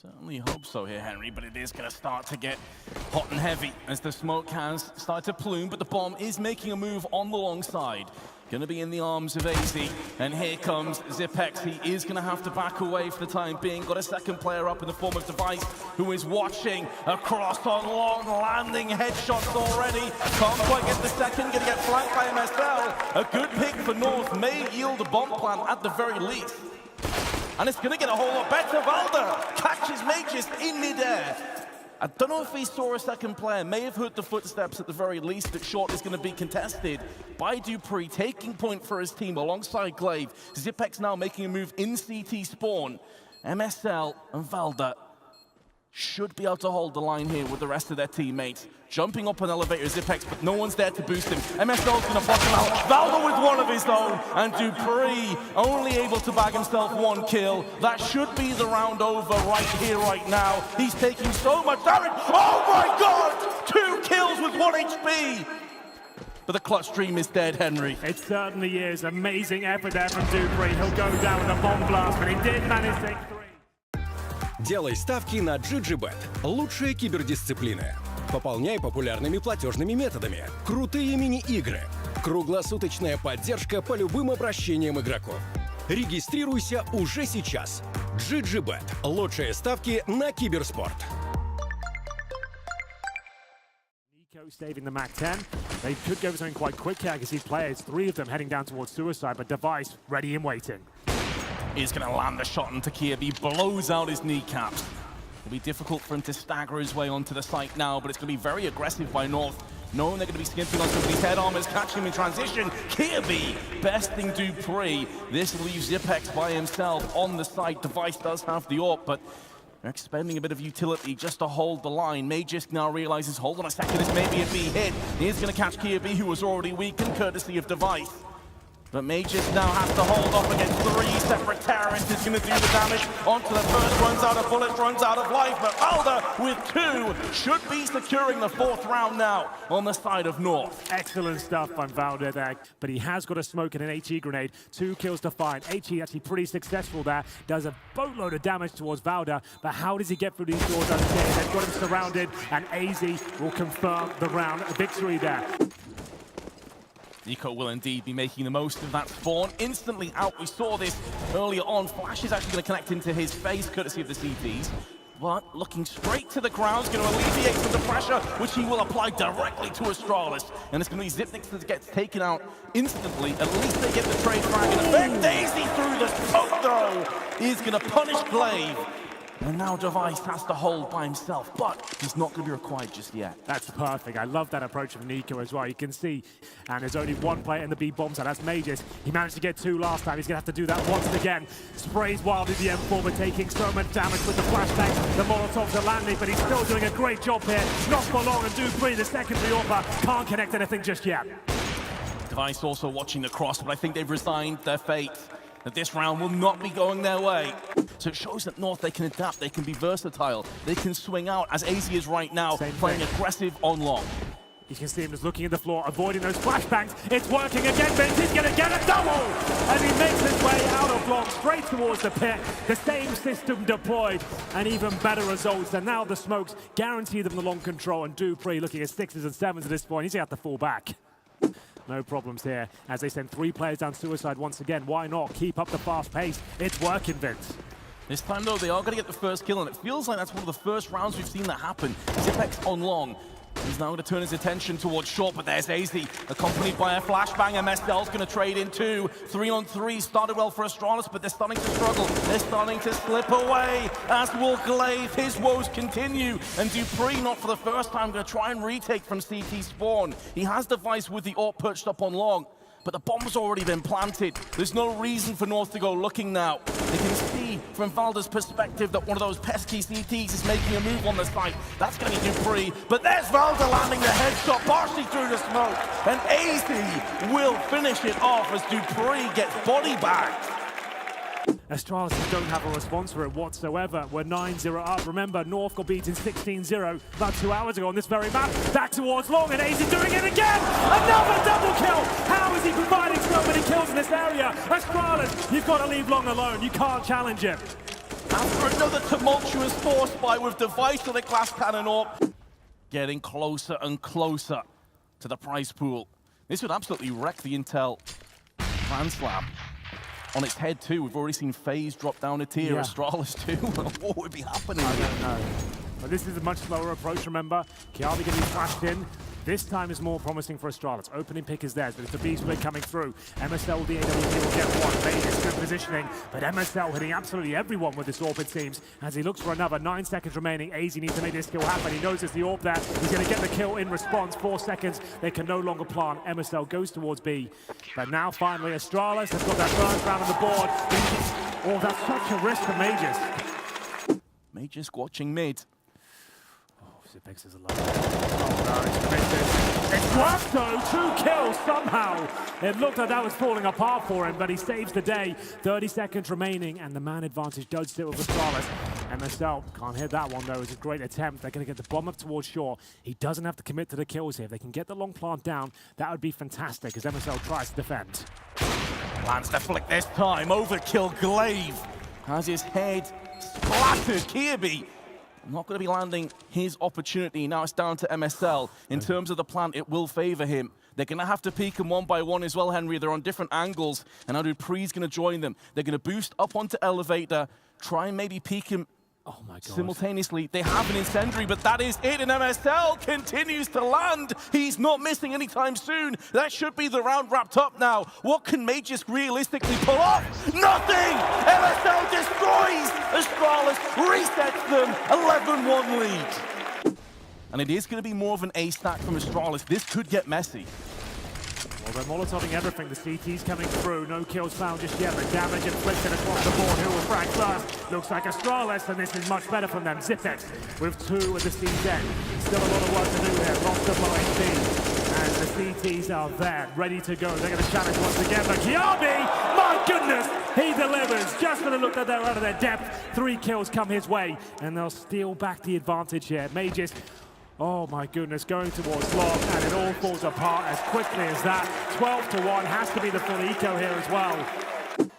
Certainly hope so here, Henry, but it is going to start to get hot and heavy as the smoke has started to plume, but the bomb is making a move on the long side. Going to be in the arms of AZ, and here comes Zipex. He is going to have to back away for the time being. Got a second player up in the form of Device, who is watching across on long, landing headshots already. Can't quite get the second, going to get flanked by MSL. A good pick for North, may yield a bomb plant at the very least. And it's going to get a whole lot better. Valda catches Mages in midair. I don't know if he saw a second player, may have heard the footsteps at the very least. That short is going to be contested by Dupree, taking point for his team alongside Glaive. Zipex now making a move in CT spawn. MSL and Valda should be able to hold the line here with the rest of their teammates. Jumping up on elevator Zipex, but no one's there to boost him. MSL's gonna block him out. Valda with one of his own, and Dupree only able to bag himself one kill. That should be the round over right here, right now. He's taking so much damage. Oh my God! 2 kills with 1 HP! But the clutch dream is dead, Henry. It certainly is. Amazing effort there from Dupree. He'll go down with a bomb blast, but he did manage to take 3. Делай ставки на GGBet. Лучшие кибердисциплины. Пополняй популярными платежными методами. Крутые мини-игры. Круглосуточная поддержка по любым обращениям игроков. Регистрируйся уже сейчас. GGBet. Лучшие ставки на киберспорт. Saving the MAC-10. They could go for something quite quick here. I can see players, 3 of them heading down towards suicide, but Device ready and waiting. He's going to land the shot into Kiev. He blows out his kneecaps. It'll be difficult for him to stagger his way onto the site now, but it's going to be very aggressive by North, knowing they're going to be skimping on somebody's head armors, catching him in transition. Kirby besting Dupree. This leaves Zipex by himself on the site. Device does have the AWP, but they're expending a bit of utility just to hold the line. Magisk now realizes, hold on a second, this may be a B hit. He's going to catch Kirby, who was already weakened, courtesy of Device. But Magisk now has to hold off against 3 separate terrorists. Is going to do the damage onto the first, runs out of bullets, runs out of life. But Valda with 2 should be securing the 4th round now on the side of North. Excellent stuff on Valda there, but he has got a smoke and an HE grenade. 2 kills to find. HE actually pretty successful there. Does a boatload of damage towards Valda, but how does he get through these doors unscathed? They've got him surrounded, and AZ will confirm the round victory there. Nico will indeed be making the most of that spawn. Instantly out, we saw this earlier on. Flash is actually going to connect into his face, courtesy of the CTs. But looking straight to the ground, is going to alleviate some of the pressure, which he will apply directly to Astralis. And it's going to be Zipnix that gets taken out instantly. At least they get the trade frag. And then Daisy through the smoke, though, is going to punish Glaive. And now Device has to hold by himself, but he's not going to be required just yet. That's perfect. I love that approach from Nico as well. You can see, and there's only 1 player in the B bomb side. That's Mages. He managed to get 2 last time. He's going to have to do that once again. Sprays wildly the M4, but taking so much damage with the flashbangs. The Molotovs are landing, but he's still doing a great job here. Not for long, and Dupree, the secondary offer, can't connect anything just yet. Device also watching the cross, but I think they've resigned their fate. That this round will not be going their way. So it shows that North, they can adapt, they can be versatile, they can swing out, as AZ is right now, playing aggressive on long. You can see him just looking at the floor, avoiding those flashbangs. It's working again, Vince, he's going to get a double! And he makes his way out of long, straight towards the pit. The same system deployed, and even better results. And now the smokes guarantee them the long control, and Dupree looking at 6s and 7s at this point. He's going to have to fall back. No problems here as they send 3 players down suicide once again. Why not keep up the fast pace? It's working, Vince. This time, though, they are going to get the first kill, and it feels like that's one of the first rounds we've seen that happen. Zipex on long. He's now going to turn his attention towards short, but there's AZ, accompanied by a flashbang. MSL's going to trade in 2. 3-on-3 started well for Astralis, but they're starting to struggle. They're starting to slip away, as will Glaive. His woes continue, and Dupree, not for the first time, going to try and retake from CT spawn. He has Device with the AWP perched up on long, but the bomb's already been planted. There's no reason for North to go looking now. They can see from Valda's perspective that one of those pesky CTs is making a move on the site. That's going to be Dupree, but there's Valda landing the headshot partially through the smoke, and AZ will finish it off as Dupree gets body bagged. Astralis don't have a response for it whatsoever. We're 9-0 up. Remember, North got beaten 16-0 about 2 hours ago on this very map. Back towards long, and AZ doing it again! Another double kill! How is he providing so many kills in this area? Astralis, you've got to leave long alone. You can't challenge him. After another tumultuous force fight with Device to the glass cannon up. Getting closer and closer to the prize pool. This would absolutely wreck the Intel Grand Slam. On its head too, we've already seen FaZe drop down a tier, Astralis too. What would be happening? I don't know. But this is a much slower approach, remember. Kiabi going to be flashed in. This time is more promising for Astralis. Opening pick is theirs, but it's a B split coming through. MSL with the AWP will get one. Vegas good positioning, but MSL hitting absolutely everyone with this AWP, it seems, as he looks for another. 9 seconds remaining. AZ needs to make this kill happen. He knows there's the AWP there. He's going to get the kill in response. 4 seconds. They can no longer plant. MSL goes towards B. But now, finally, Astralis has got that first round on the board. Oh, that's such a risk for Mages. Mages watching mid. Zipex is alive. Oh no, it's worked though, 2 kills somehow. It looked like that was falling apart for him, but he saves the day. 30 seconds remaining, and the man advantage does sit with Astralis. MSL can't hit that one though, it's a great attempt. They're gonna get the bomb up towards shore. He doesn't have to commit to the kills here. If they can get the long plant down, that would be fantastic as MSL tries to defend. Plans to flick this time, overkill Glaive. Has his head splattered, Kirby. Not going to be landing his opportunity. Now it's down to MSL. In terms of the plant, it will favor him. They're going to have to peek him one by one as well, Henry. They're on different angles, and now Dupree's going to join them. They're going to boost up onto Elevator, try and maybe peek him simultaneously. They have an incendiary, but that is it, and MSL continues to land. He's not missing anytime soon. That should be the round wrapped up now. What can Mages realistically pull off? Nothing! MSL destroys Astralis, resets them, 11-1 lead. And it is going to be more of an A stack from Astralis. This could get messy. Well, they're molotoving everything. The CT's coming through. No kills found just yet, but damage inflicted across the board. Who will frag first? Looks like Astralis, and this is much better from them. Zipex with 2 at the C's end. Still a lot of work to do here. Lots of low HP. And the CTs are there, ready to go. They're going to challenge once again. But Kiabi, my goodness, he delivers. Just when it looked like they're out of their depth, 3 kills come his way, and they'll steal back the advantage here. Mages, oh my goodness, going towards long, and it all falls apart as quickly as that. 12-1, has to be the full eco here as well.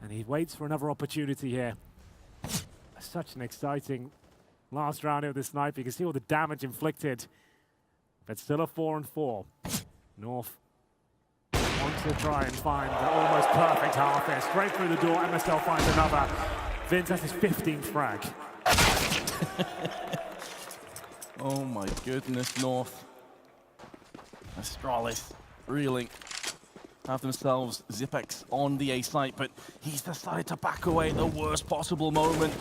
And he waits for another opportunity here. Such an exciting last round of this night. You can see all the damage inflicted, but still a 4-4. North wants to try and find the almost perfect half there. Straight through the door, MSL finds another. Vince has his 15th frag. Oh my goodness, North. Astralis reeling. Have themselves Zipex on the A site, but he's decided to back away at the worst possible moment.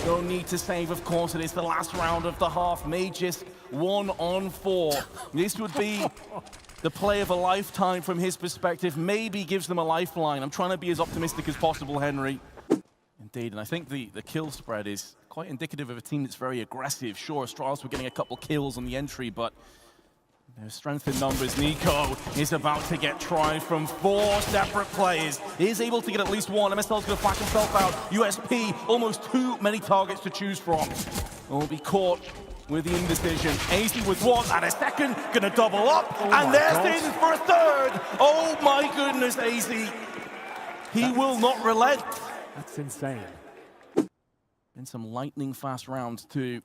No need to save, of course. It is the last round of the half. Mages 1-on-4. This would be the play of a lifetime from his perspective. Maybe gives them a lifeline. I'm trying to be as optimistic as possible, Henry. Indeed, and I think the kill spread is quite indicative of a team that's very aggressive. Sure, Astralis were getting a couple kills on the entry, but there's strength in numbers. Nico is about to get tried from 4 separate players. He is able to get at least one. MSL's going to flash himself out. USP, almost too many targets to choose from. Will be caught with the indecision. AZ with 1 and a second, going to double up, and there's in for a 3rd. Oh my goodness, AZ. He will not relent. That's insane. In some lightning fast rounds too.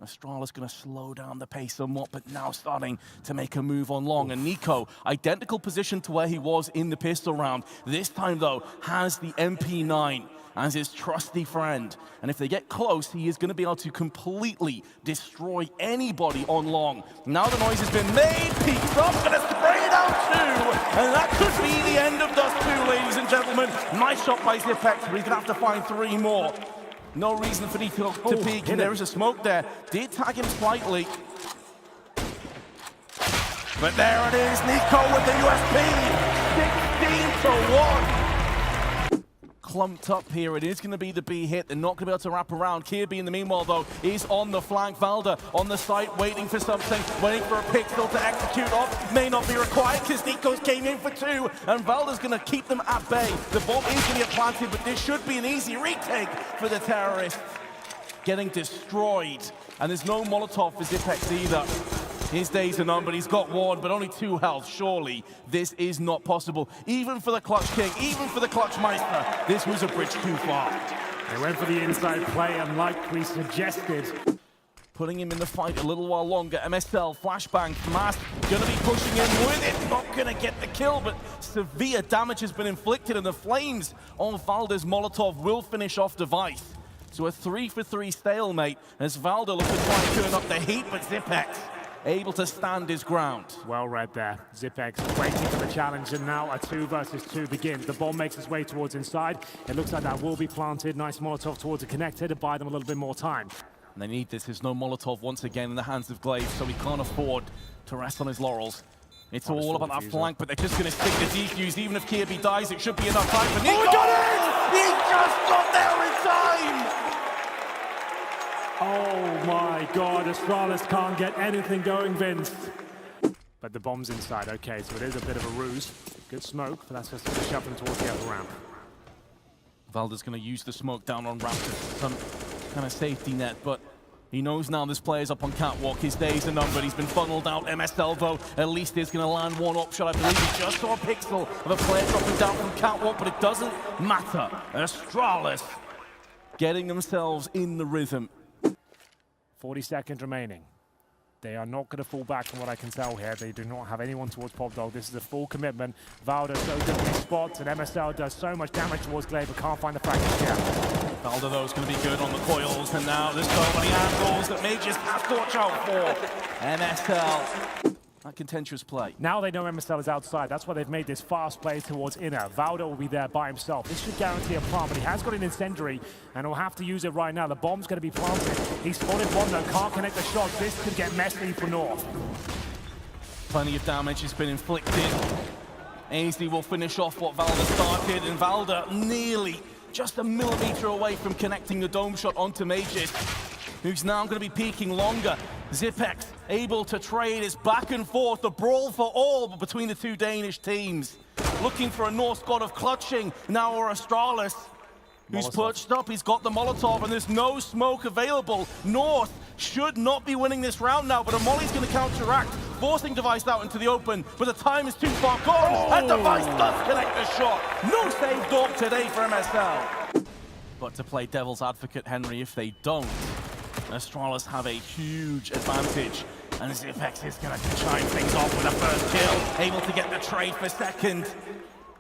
Astralis going to slow down the pace somewhat, but now starting to make a move on long. And Nico, identical position to where he was in the pistol round. This time though, has the MP9 as his trusty friend. And if they get close, he is going to be able to completely destroy anybody on long. Now the noise has been made, peeks up, going to spray it out too. And that could be the end of Dust 2, ladies and gentlemen. Nice shot by Zipex, but he's going to have to find 3 more. No reason for Nico to peek, and there is a smoke there. Did tag him slightly. But there it is, Nico with the USP. 16-1. Clumped up here, it is going to be the B hit. They're not going to be able to wrap around. Kirby in the meanwhile though is on the flank. Valda on the site waiting for something, waiting for a pixel to execute off. May not be required because Nico's came in for 2 and Valda's going to keep them at bay. The bomb is going to get planted, but this should be an easy retake for the terrorists. Getting destroyed, and there's no Molotov for Zipex either. His days are numbered, he's got 1, but only 2 health. Surely, this is not possible. Even for the Clutch King, even for the Clutch Meister, this was a bridge too far. They went for the inside play, and like we suggested, putting him in the fight a little while longer. MSL, flashbang, Mask, gonna be pushing in with it. Not gonna get the kill, but severe damage has been inflicted, and the flames on Valda's Molotov will finish off Device. So a 3-for-3 stalemate as Valda looks to try and turn up the heat, but Zipex able to stand his ground. well read there. Zipex waiting for the challenge, and now a 2 versus 2 begins. The bomb makes its way towards inside. It looks like that will be planted. Nice Molotov towards the connector to buy them a little bit more time. And they need this. There's no Molotov once again in the hands of Glaive, so he can't afford to rest on his laurels. It's all about that flank, but they're just going to stick the defuse. Even if Kirby dies, it should be enough time for Nico. Oh, he got it! He just got there in time! Oh my God, Astralis can't get anything going, Vince. But the bomb's inside, okay, so it is a bit of a ruse. Good smoke, but that's just going to shove them towards the upper ramp. Valda's going to use the smoke down on ramp as some kind of safety net, but he knows now this player's up on catwalk. His days are numbered. He's been funneled out. MSL, though, at least is going to land one up shot. I believe he just saw a pixel of a player dropping down from catwalk, but it doesn't matter. Astralis getting themselves in the rhythm. 40 seconds remaining. They are not going to fall back from what I can tell here. They do not have anyone towards Popdog. This is a full commitment. Valda so good with spots, and MSL does so much damage towards Glaive, but can't find the fragments yet. Valda, though, is going to be good on the coils, and now there's so many angles that Mages have to watch out for. MSL, that contentious play. Now they know MSL is outside. That's why they've made this fast play towards inner. Valda will be there by himself. This should guarantee a plant, but he has got an incendiary, and he'll have to use it right now. The bomb's going to be planted. He spotted one, though. Can't connect the shot. This could get messy for North. Plenty of damage has been inflicted. Ainsley will finish off what Valda started, and Valda nearly just a millimeter away from connecting the dome shot onto Mages, who's now going to be peaking longer. Zipex able to trade his back and forth, the brawl for all between the two Danish teams. Looking for a North god of clutching, now or Astralis, who's perched up. He's got the Molotov, and there's no smoke available. North should not be winning this round now, but Amoli's going to counteract, forcing Device out into the open, but the time is too far gone, and Device does connect the shot. No save dog today for MSL. But to play devil's advocate, Henry, if they don't, Astralis have a huge advantage, and Zipex is going to shine things off with a first kill, able to get the trade for second.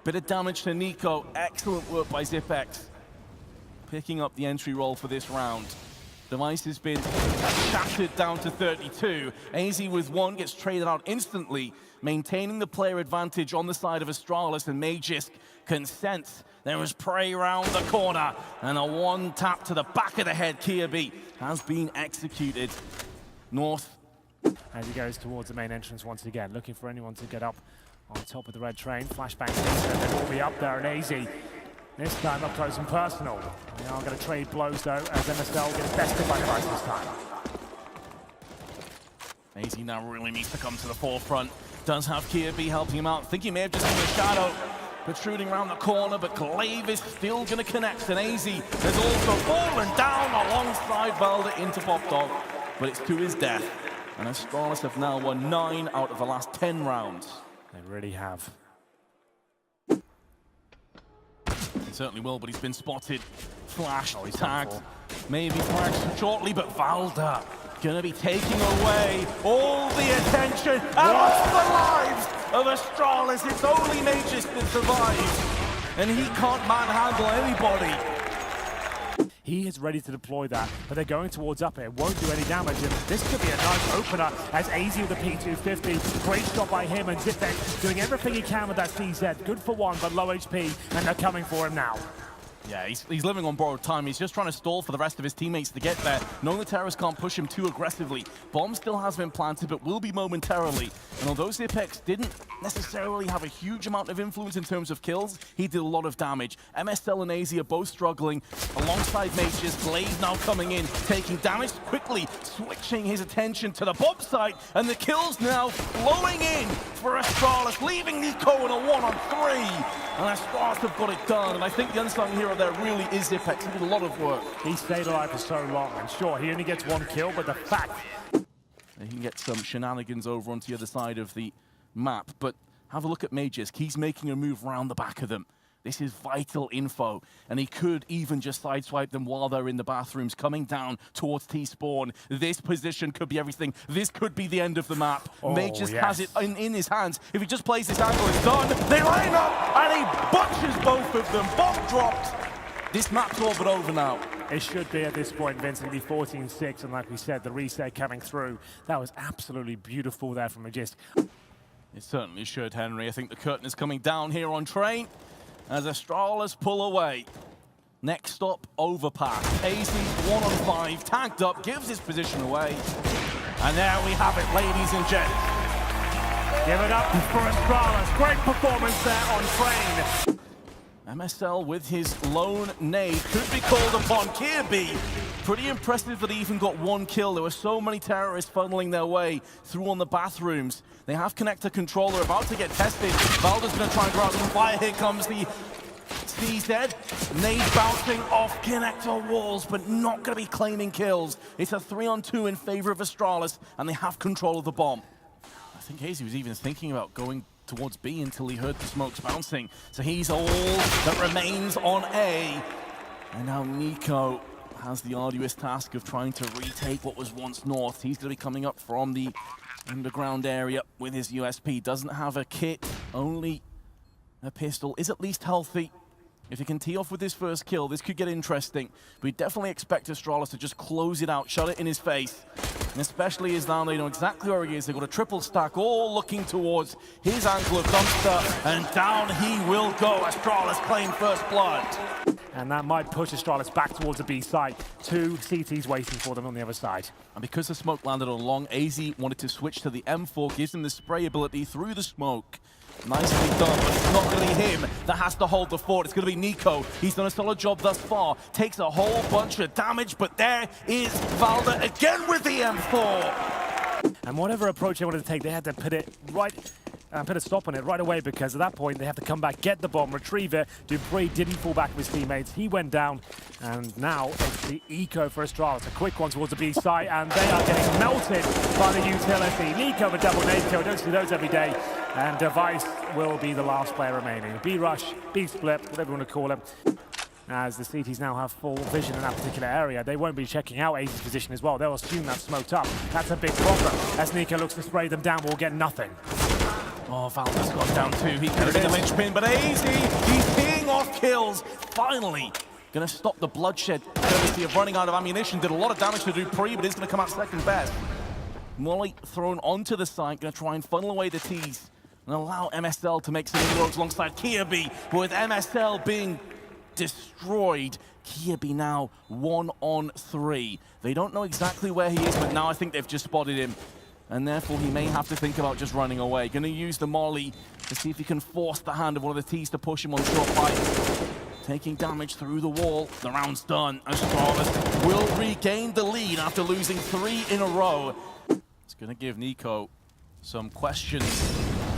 Bit of damage to Nico. Excellent work by Zipex, picking up the entry roll for this round. Device has been shattered down to 32. AZ with one gets traded out instantly, maintaining the player advantage on the side of Astralis, and Magisk can sense there is prey round the corner, and a one tap to the back of the head. Kirby has been executed. North, as he goes towards the main entrance once again, looking for anyone to get up on top of the red train. Flashbang, they will be up there, and AZ this time up close and personal. They are going to trade blows, though, as MSL gets bested by Device this time. AZ now really needs to come to the forefront. Does have Kirby helping him out. I think he may have just seen a shadow protruding around the corner, but Glaive is still going to connect, and AZ has also fallen down alongside Valda into Popdog, but it's to his death. And Astralis have now won 9 out of the last 10 rounds. They really have. He certainly will, but he's been spotted, flashed, tagged, maybe flashed shortly, but Valda gonna be taking away all the attention and all the lives of Astralis. It's only Mages that survives, and he can't manhandle anybody. He is ready to deploy that, but they're going towards up here. Won't do any damage, and this could be a nice opener as AZ with the P250. Great shot by him, and Zipex doing everything he can with that CZ. Good for one, but low HP, and they're coming for him now. Yeah, he's living on borrowed time. He's just trying to stall for the rest of his teammates to get there, knowing the terrorists can't push him too aggressively. Bomb still has been planted, but will be momentarily. And although Zipex didn't necessarily have a huge amount of influence in terms of kills, he did a lot of damage. MSL and AZ are both struggling alongside Mages. Glaive now coming in, taking damage quickly, switching his attention to the bomb site, and the kills now flowing in for Astralis, leaving Nico in a 1-on-3. And Astralis have got it done, and I think the unsung hero there really is Zipex. He did a lot of work. He stayed alive for so long, and sure, he only gets one kill, but the fact... He can get some shenanigans over onto the other side of the map, but have a look at Magisk. He's making a move round the back of them. This is vital info, and he could even just sideswipe them while they're in the bathrooms, coming down towards T-spawn. This position could be everything. This could be the end of the map. May just has it in his hands. If he just plays this angle, it's done. They line up, and he butchers both of them. Bomb dropped. This map's all but over now. It should be at this point, Vincent, the 14-6, and like we said, the reset coming through. That was absolutely beautiful there from Magist. It certainly should, Henry. I think the curtain is coming down here on train as Astralis pull away. Next stop, overpass. AZ 1-on-5, tagged up, gives his position away. And there we have it, ladies and gents. Give it up for Astralis. Great performance there on train. MSL with his lone nade could be called upon. Kirby, pretty impressive that he even got one kill. There were so many terrorists funneling their way through on the bathrooms. They have connector controller about to get tested. Valda's going to try and go out some fire. Here comes the CZ. Nade bouncing off connector walls, but not going to be claiming kills. It's a 3-on-2 in favor of Astralis, and they have control of the bomb. I think Hazy was even thinking about going towards B until he heard the smokes bouncing. So he's all that remains on A. And now Nico has the arduous task of trying to retake what was once North. He's going to be coming up from the underground area with his USP. Doesn't have a kit, only a pistol. Is at least healthy. If he can tee off with his first kill, this could get interesting. But we definitely expect Astralis to just close it out, shut it in his face. And especially as now they know exactly where he is. They've got a triple stack, all looking towards his angle of dumpster. And down he will go. Astralis claim first blood. And that might push Astralis back towards the B side. Two CTs waiting for them on the other side. And because the smoke landed on long, AZ wanted to switch to the M4, gives him the spray ability through the smoke. Nicely done, but it's not going to be him that has to hold the fort. It's going to be Nico. He's done a solid job thus far. Takes a whole bunch of damage, but there is Valda again with the M4. And whatever approach they wanted to take, they had to put it right, put a stop on it right away, because at that point they have to come back, get the bomb, retrieve it. Dupree didn't fall back with his teammates. He went down, and now it's the eco for Astralis. A quick one towards the B side, and they are getting melted by the utility. Nico with double nade kill. Don't see those every day. And Device will be the last player remaining. B-rush, B-split, whatever you want to call him. As the CTs now have full vision in that particular area, they won't be checking out AZ's position as well. They'll assume that's smoked up. That's a big problem. As Nico looks to spray them down, we'll get nothing. Oh, Valda's gone down too. He could have been the linchpin, but AZ, he's peeing off kills. Finally, going to stop the bloodshed courtesy of running out of ammunition. Did a lot of damage to Dupree, but he's going to come out second best. Molly thrown onto the side, going to try and funnel away the T's and allow MSL to make some inroads alongside Kirby. But with MSL being destroyed, Kirby now 1-on-3. They don't know exactly where he is, but now I think they've just spotted him. And therefore he may have to think about just running away. Gonna use the molly to see if he can force the hand of one of the T's to push him on short pipe. Taking damage through the wall. The round's done. Astralis will regain the lead after losing 3 in a row. It's gonna give Nico some questions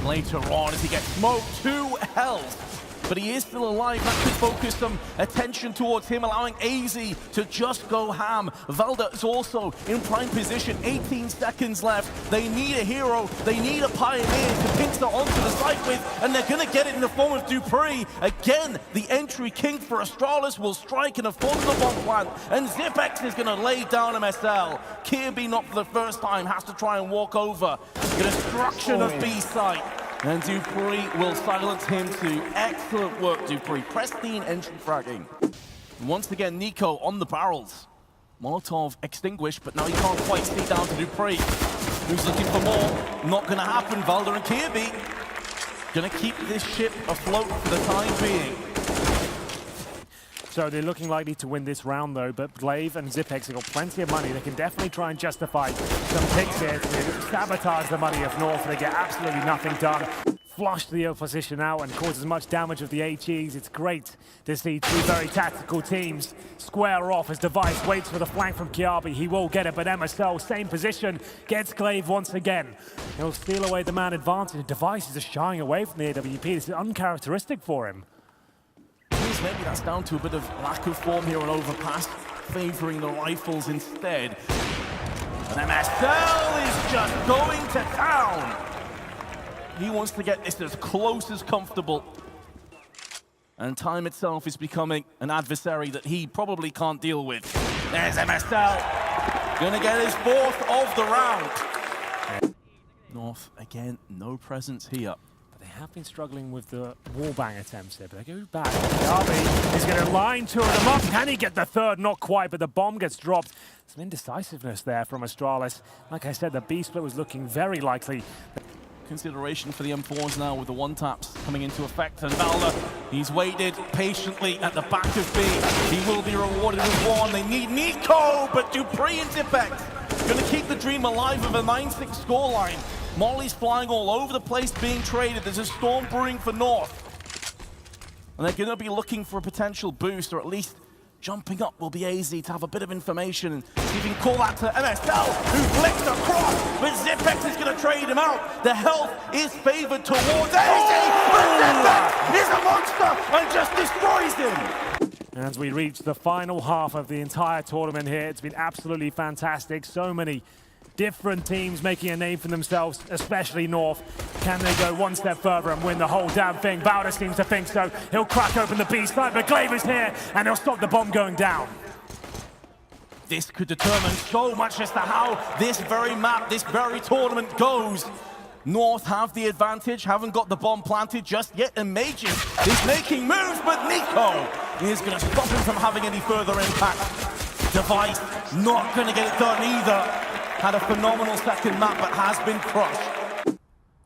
later on as he gets smoked. 2 health. But he is still alive. That could focus some attention towards him, allowing AZ to just go ham. Valda is also in prime position. 18 seconds left. They need a hero. They need a pioneer to pinch that onto the side with, and they're going to get it in the form of Dupree. Again, the entry king for Astralis will strike in a form of the bomb plant, and Zipex is going to lay down MSL. Kirby, not for the first time, has to try and walk over. The destruction of B site. And Dupree will silence him too. Excellent work, Dupree. Pristine entry fragging. Once again, Nico on the barrels. Molotov extinguished, but now he can't quite see down to Dupree. Who's looking for more? Not gonna happen. Valda and Kirby gonna keep this ship afloat for the time being. So they're looking likely to win this round though, but Glaive and Zipex have got plenty of money. They can definitely try and justify some picks here to sabotage the money of North. They get absolutely nothing done. Flush the opposition out and cause as much damage with the HEs. It's great to see 2 very tactical teams square off as Device waits for the flank from Kiabi. He will get it, but MSL, same position, gets Glaive once again. He'll steal away the man advantage. Device is just shying away from the AWP. This is uncharacteristic for him. Maybe that's down to a bit of lack of form here on overpass, favoring the rifles instead. And MSL is just going to town. He wants to get this as close as comfortable. And time itself is becoming an adversary that he probably can't deal with. There's MSL. Gonna get his fourth of the round. North, again, no presence here. But they have been struggling with the wallbang attempts there, but they go back. Darby is going to line two of them up. Can he get the third? Not quite, but the bomb gets dropped. Some indecisiveness there from Astralis. Like I said, the B split was looking very likely. Consideration for the M4s now with the one-taps coming into effect. And Valda, he's waited patiently at the back of B. He will be rewarded with one. They need Nico, but Dupree and Zipex going to keep the dream alive of a 9-6 scoreline. Molly's flying all over the place being traded. There's a storm brewing for North. And they're going to be looking for a potential boost, or at least jumping up will be AZ to have a bit of information and see if he can call that to MSL, who flicks across, but Zipex is going to trade him out. The health is favored towards AZ, but Zipex is a monster and just destroys him. As we reach the final half of the entire tournament here, it's been absolutely fantastic. So many different teams making a name for themselves, especially North. Can they go one step further and win the whole damn thing? Bowder seems to think so. He'll crack open the B side, but Glaive is here, and he'll stop the bomb going down. This could determine so much as to how this very map, this very tournament goes. North have the advantage, haven't got the bomb planted just yet, and Mages is making moves, but Nico is going to stop him from having any further impact. Device not going to get it done either. Had a phenomenal second map, but has been crushed.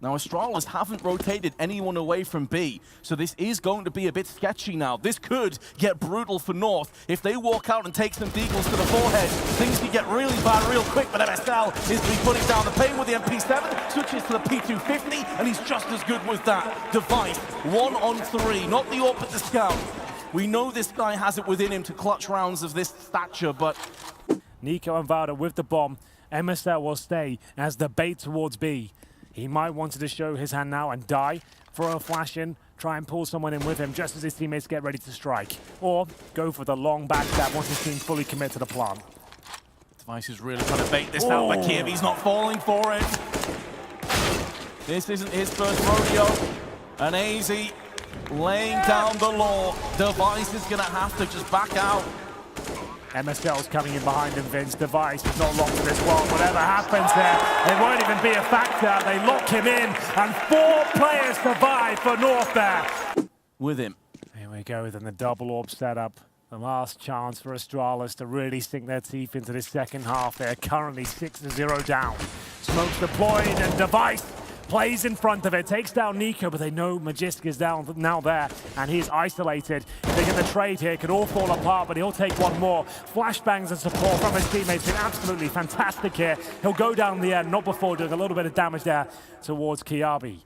Now, Astralis haven't rotated anyone away from B, so this is going to be a bit sketchy now. This could get brutal for North. If they walk out and take some deagles to the forehead, things could get really bad real quick, but MSL is putting down the pain with the MP7, switches to the P250, and he's just as good with that. Device, 1 on 3, not the AWP, but the scout. We know this guy has it within him to clutch rounds of this stature, but Nico and Valda with the bomb. MSL will stay as the bait towards B. He might want to show his hand now and die, throw a flash in, try and pull someone in with him just as his teammates get ready to strike. Or go for the long backstab once his team fully commit to the plant. Device is really trying to bait this out, but Kirby's not falling for it. This isn't his first rodeo. And AZ laying down the law. Device is going to have to just back out. MSL's coming in behind him, Vince. Device is not locked to this one. Whatever happens there, it won't even be a factor. They lock him in, and 4 players survive for North there. With him. Here we go, then the double AWP setup. The last chance for Astralis to really sink their teeth into this second half. They're currently 6-0 down. Smoke's deployed, and Device plays in front of it, takes down Nico, but they know Majestic is down now there, and he's isolated. If they get the trade here, it could all fall apart, but he'll take one more. Flashbangs and support from his teammates been absolutely fantastic here. He'll go down the end, not before doing a little bit of damage there towards Kiabi.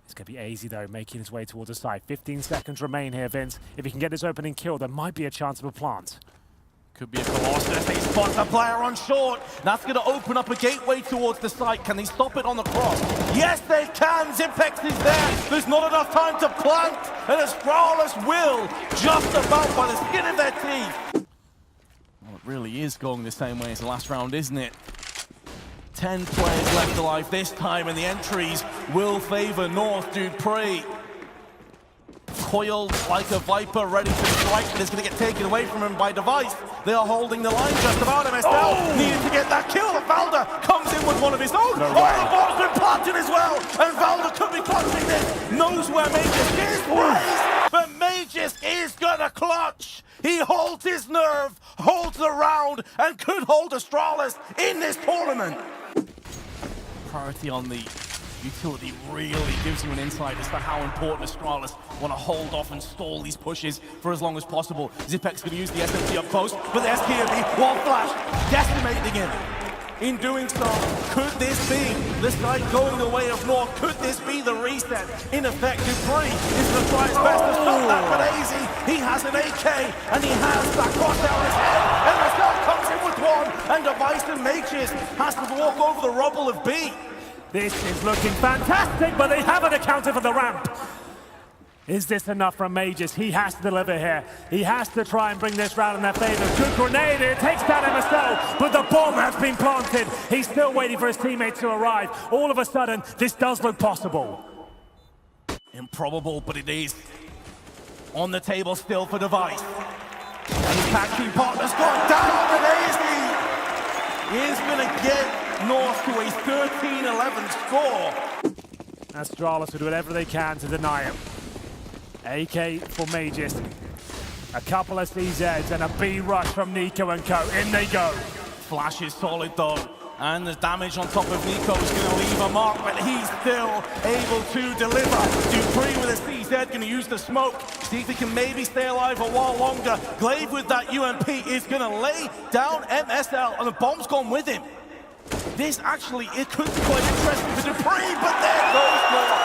It's going to be AZ, though, making his way towards the side. 15 seconds remain here, Vince. If he can get his opening kill, there might be a chance of a plant. Could be a Colossus. They spot the player on short. That's going to open up a gateway towards the site. Can they stop it on the cross? Yes, they can. Zipex is there. There's not enough time to plant. And Astralis will, just about by the skin of their teeth. Well, it really is going the same way as the last round, isn't it? 10 players left alive this time, and the entries will favor North. Dupree coiled like a viper, ready to strike, but it's going to get taken away from him by Device. They are holding the line just about. MSL needed to get that kill. Valda comes in with one of his own. The bomb's been planted as well, and Valda could be clutching this. Knows where Magus is, but Magus is going to clutch. He holds his nerve, holds the round, and could hold Astralis in this tournament. Priority on the utility really gives you an insight as to how important Astralis want to hold off and stall these pushes for as long as possible. Zipex going to use the SMG up close, but the SKB, one flash, decimating him. In doing so, could this be the side going the way of North? Could this be the reset? In effect, Dupree is going to try his best to stop that, but AZ, he has an AK, and he has that cross down his head, and Astralis comes in with one, and Device and Mages has to walk over the rubble of B. This is looking fantastic, but they haven't accounted for the ramp. Is this enough from Mages? He has to deliver here. He has to try and bring this round in their favor. Good grenade, it takes down MSL, but the bomb has been planted. He's still waiting for his teammates to arrive. All of a sudden, this does look possible. Improbable, but it is. on the table still for Device. And his tag team partner's gone down, and Easy is going to get North to a 13-11 score. Astralis will do whatever they can to deny him. AK for Magus. A couple of CZs and a B rush from Nico and co. In they go. Flash is solid though. And the damage on top of Nico is going to leave a mark, but he's still able to deliver. Dupree with a CZ going to use the smoke. See if he can maybe stay alive a while longer. Glaive with that UMP is going to lay down MSL, and the bomb's gone with him. This actually, it could be quite interesting for Dupree, but there goes more.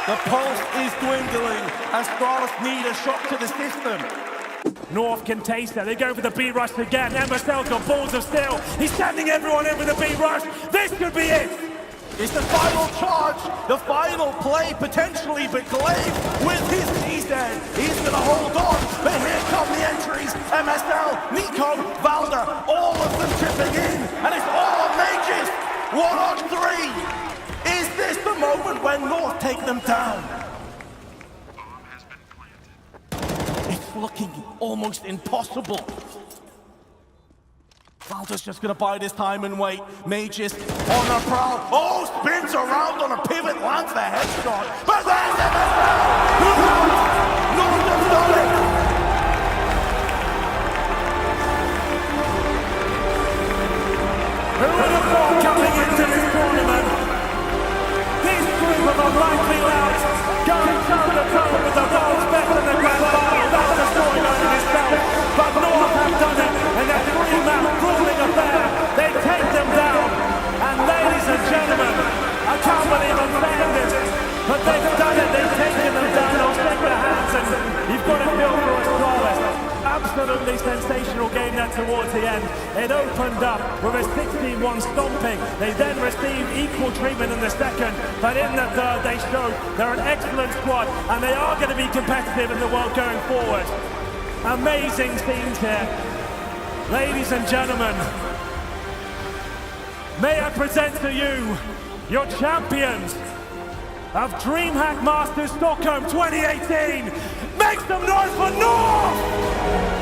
The pulse is dwindling. Astralis need a shot to the system. North can taste that. They go for the B rush again. MSL's got balls of steel. He's sending everyone in with the B rush. This could be it. It's the final charge, the final play potentially, but Glaive with his CZ, he's going to hold on. But here come the entries. MSL, Nico, Valder, all of them chipping in. And it's all on Magus. 1-on-3. Is this the moment when North take them down? It's looking almost impossible. Valder's just going to bide his time and wait. Magus on the prowl. Oh, spins around on a pivot, lands the headshot. But there's MSL! North have done it! Who would have thought coming into this tournament? This group of unlikely lads going toe-to-toe with the world's best in the grand final. That's the storyline in itself. But North have done it in a three-man grueling affair. They take them down. And ladies and gentlemen, I can't believe I'm saying this, but they've done it. They've taken them down. They'll shake their hands, and you've got to feel for Astralis. Absolutely sensational game there towards the end. It opened up with a 16-1 stomping. They then received equal treatment in the second, but in the third they showed they're an excellent squad, and they are going to be competitive in the world going forward. Amazing scenes here. Ladies and gentlemen, may I present to you your champions of DreamHack Masters Stockholm 2018. Make some noise for North!